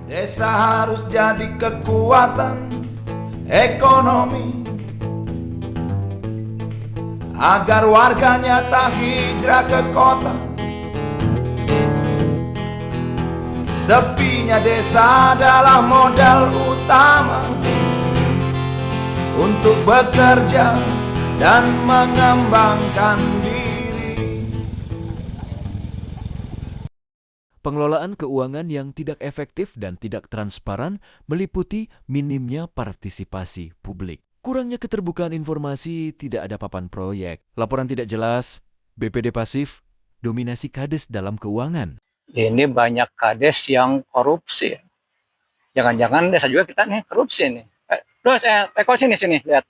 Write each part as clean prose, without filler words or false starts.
Desa harus jadi kekuatan ekonomi agar warganya tak hijrah ke kota. Sepinya desa adalah modal utama untuk bekerja dan mengembangkan diri. Pengelolaan keuangan yang tidak efektif dan tidak transparan meliputi minimnya partisipasi publik. Kurangnya keterbukaan informasi, tidak ada papan proyek, laporan tidak jelas, BPD pasif, dominasi kades dalam keuangan. Ini banyak kades yang korupsi. Jangan-jangan desa juga kita nih korupsi nih. Terus Eko sini lihat.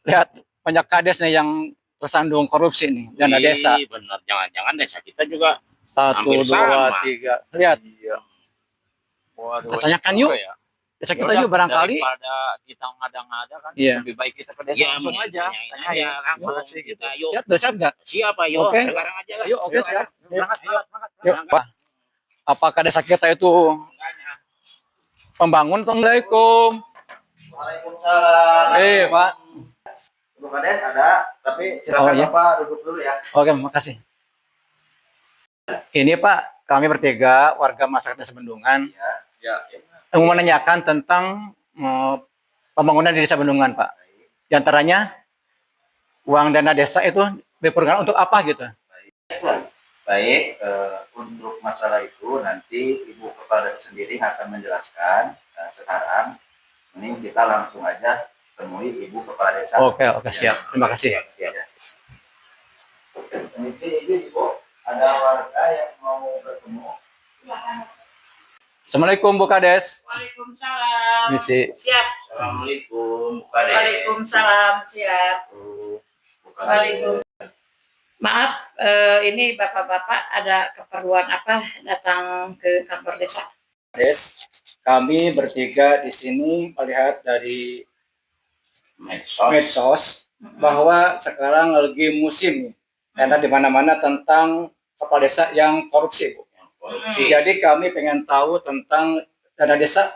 Lihat banyak kades nih yang tersandung korupsi nih dana desa. Benar, jangan-jangan desa kita juga 1, 2, 3. Lihat. Iya. Waduh, tanyakan yuk. Ya. Desa kita juga barangkali daripada kita ngada-ngada kan, iya. lebih baik kita ke desa langsung aja. Tanya langsung kita yuk. Siap enggak? Siapa yuk? Oke. Sekarang aja lah. Yuk, oke, siap. Berangkat. Yuk, Pak. Apakah desa kita itu pembangun? Assalamualaikum. Waalaikumsalam. Pak. Bu Kades ada, tapi silakan iya. Bapak duduk dulu ya. Oke, makasih. Ini Pak, kami bertiga warga masyarakat Desa Bendungan. Ya. Mau menanyakan tentang pembangunan di Desa Bendungan, Pak. Di antaranya uang dana desa itu dipergunakan untuk apa gitu? Baik, untuk masalah itu nanti Ibu Kepala Desa sendiri akan menjelaskan. Sekarang ini kita langsung aja temui Ibu Kepala Desa. Oke, siap. Terima kasih. Ya. Ini Ibu, ada warga yang mau bertemu. Assalamualaikum Bu Kades. Waalaikumsalam. Misi. Siap. Assalamualaikum, Bu Kades. Waalaikumsalam. Siap. Waalaikumsalam. Maaf, ini bapak-bapak ada keperluan apa datang ke kantor desa? Kades, kami bertiga di sini melihat dari medsos bahwa sekarang lagi musim nih, karena di mana-mana tentang kepala desa yang korupsi, Bu. Jadi kami pengen tahu tentang dana desa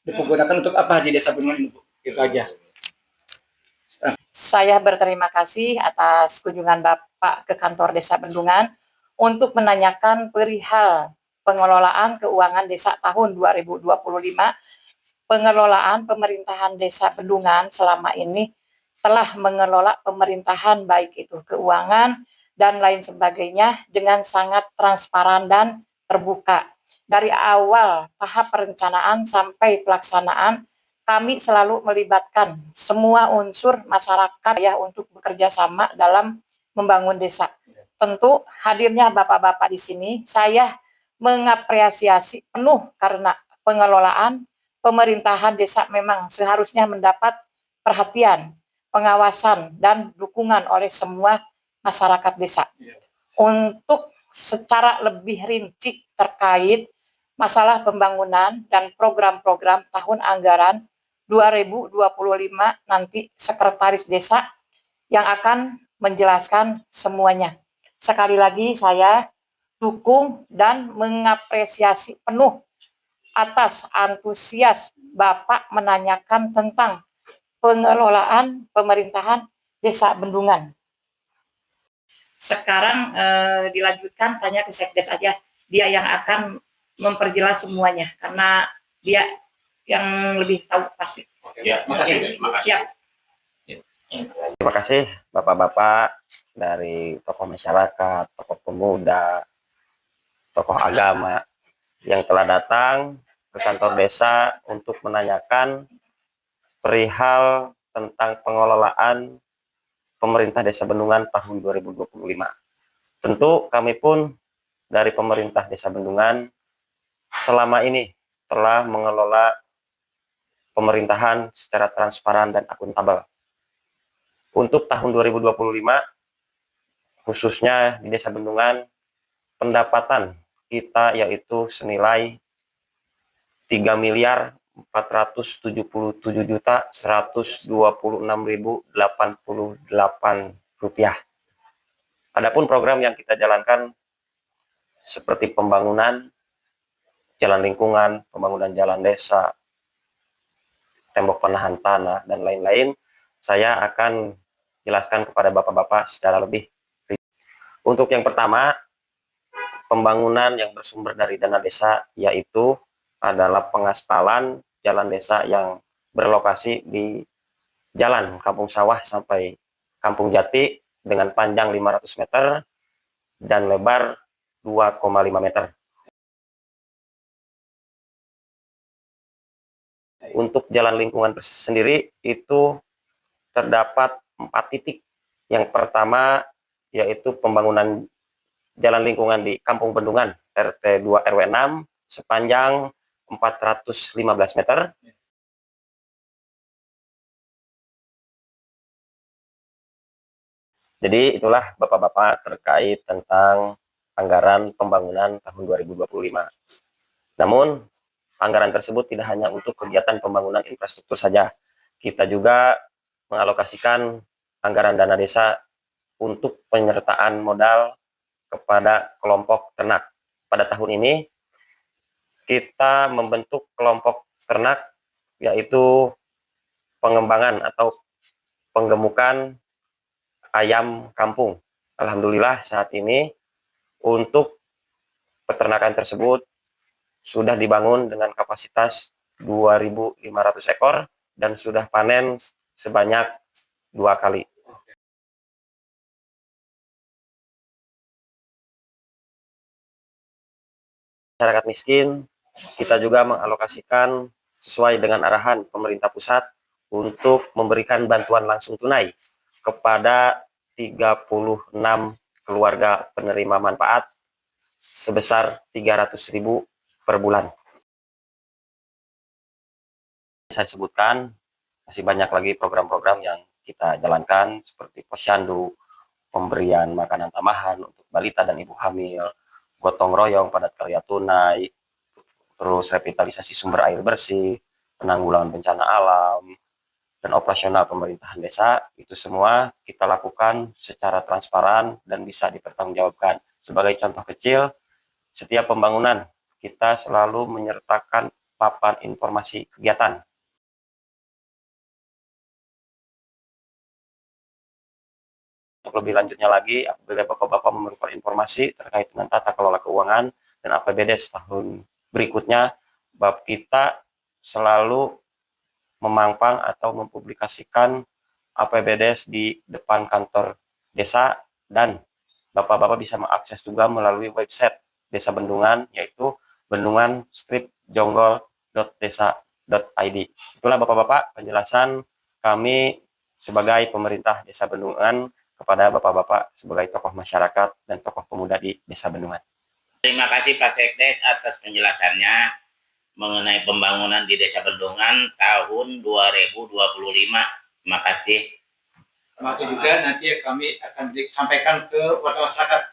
dipergunakan untuk apa di Desa Bendungan ini, Bu. Itu aja. Saya berterima kasih atas kunjungan Bapak ke kantor Desa Bendungan untuk menanyakan perihal pengelolaan keuangan desa tahun 2025. Pengelolaan pemerintahan Desa Bendungan selama ini telah mengelola pemerintahan baik itu keuangan dan lain sebagainya dengan sangat transparan dan terbuka. Dari awal tahap perencanaan sampai pelaksanaan, kami selalu melibatkan semua unsur masyarakat ya untuk bekerja sama dalam membangun desa. Tentu hadirnya bapak-bapak di sini, saya mengapresiasi penuh karena pengelolaan pemerintahan desa memang seharusnya mendapat perhatian, pengawasan, dan dukungan oleh semua masyarakat desa. Untuk secara lebih rinci terkait masalah pembangunan dan program-program tahun anggaran 2025 nanti sekretaris desa yang akan menjelaskan semuanya. Sekali lagi saya dukung dan mengapresiasi penuh atas antusias Bapak menanyakan tentang pengelolaan pemerintahan Desa Bendungan. Sekarang dilanjutkan tanya ke Sekdes aja, dia yang akan memperjelas semuanya karena dia yang lebih tahu pasti. Ya, makasih. Siap. Terima kasih Bapak-Bapak dari tokoh masyarakat, tokoh pemuda, tokoh agama yang telah datang ke kantor desa untuk menanyakan perihal tentang pengelolaan pemerintah Desa Bendungan tahun 2025. Tentu kami pun dari pemerintah Desa Bendungan selama ini telah mengelola pemerintahan secara transparan dan akuntabel. Untuk tahun 2025, khususnya di Desa Bendungan, pendapatan kita yaitu senilai 3.477.126.088 rupiah. Adapun program yang kita jalankan seperti pembangunan jalan lingkungan, pembangunan jalan desa, tembok penahan tanah, dan lain-lain, saya akan jelaskan kepada Bapak-Bapak secara lebih. Untuk yang pertama, pembangunan yang bersumber dari dana desa, yaitu adalah pengaspalan jalan desa yang berlokasi di jalan Kampung Sawah sampai Kampung Jati dengan panjang 500 meter dan lebar 2,5 meter. Untuk jalan lingkungan sendiri itu terdapat 4 titik. Yang pertama yaitu pembangunan jalan lingkungan di Kampung Bendungan RT 2 RW 6 sepanjang 415 meter. Jadi itulah Bapak-Bapak terkait tentang anggaran pembangunan tahun 2025. Namun anggaran tersebut tidak hanya untuk kegiatan pembangunan infrastruktur saja. Kita juga mengalokasikan anggaran dana desa untuk penyertaan modal kepada kelompok ternak. Pada tahun ini kita membentuk kelompok ternak yaitu pengembangan atau penggemukan ayam kampung. Alhamdulillah saat ini untuk peternakan tersebut sudah dibangun dengan kapasitas 2.500 ekor dan sudah panen sebanyak 2 kali. Masyarakat miskin, kita juga mengalokasikan sesuai dengan arahan pemerintah pusat untuk memberikan bantuan langsung tunai kepada 36 keluarga penerima manfaat sebesar 300.000 per bulan. Saya sebutkan masih banyak lagi program-program yang kita jalankan seperti posyandu, pemberian makanan tambahan untuk balita dan ibu hamil, gotong royong padat karya tunai, terus revitalisasi sumber air bersih, penanggulangan bencana alam, dan operasional pemerintahan desa. Itu semua kita lakukan secara transparan dan bisa dipertanggungjawabkan. Sebagai contoh kecil, setiap pembangunan kita selalu menyertakan papan informasi kegiatan. Untuk lebih lanjutnya lagi, apabila Bapak-Bapak memerlukan informasi terkait dengan tata kelola keuangan dan APBD tahun berikutnya, Bapak kita selalu memampang atau mempublikasikan APBD di depan kantor desa, dan Bapak-Bapak bisa mengakses juga melalui website Desa Bendungan, yaitu bendungan-jonggol.desa.id. Itulah Bapak-Bapak penjelasan kami sebagai pemerintah Desa Bendungan kepada Bapak-Bapak sebagai tokoh masyarakat dan tokoh pemuda di Desa Bendungan. Terima kasih Pak Sekdes atas penjelasannya mengenai pembangunan di Desa Bendungan tahun 2025. Terima kasih. Termasuk juga nanti kami akan sampaikan ke warga masyarakat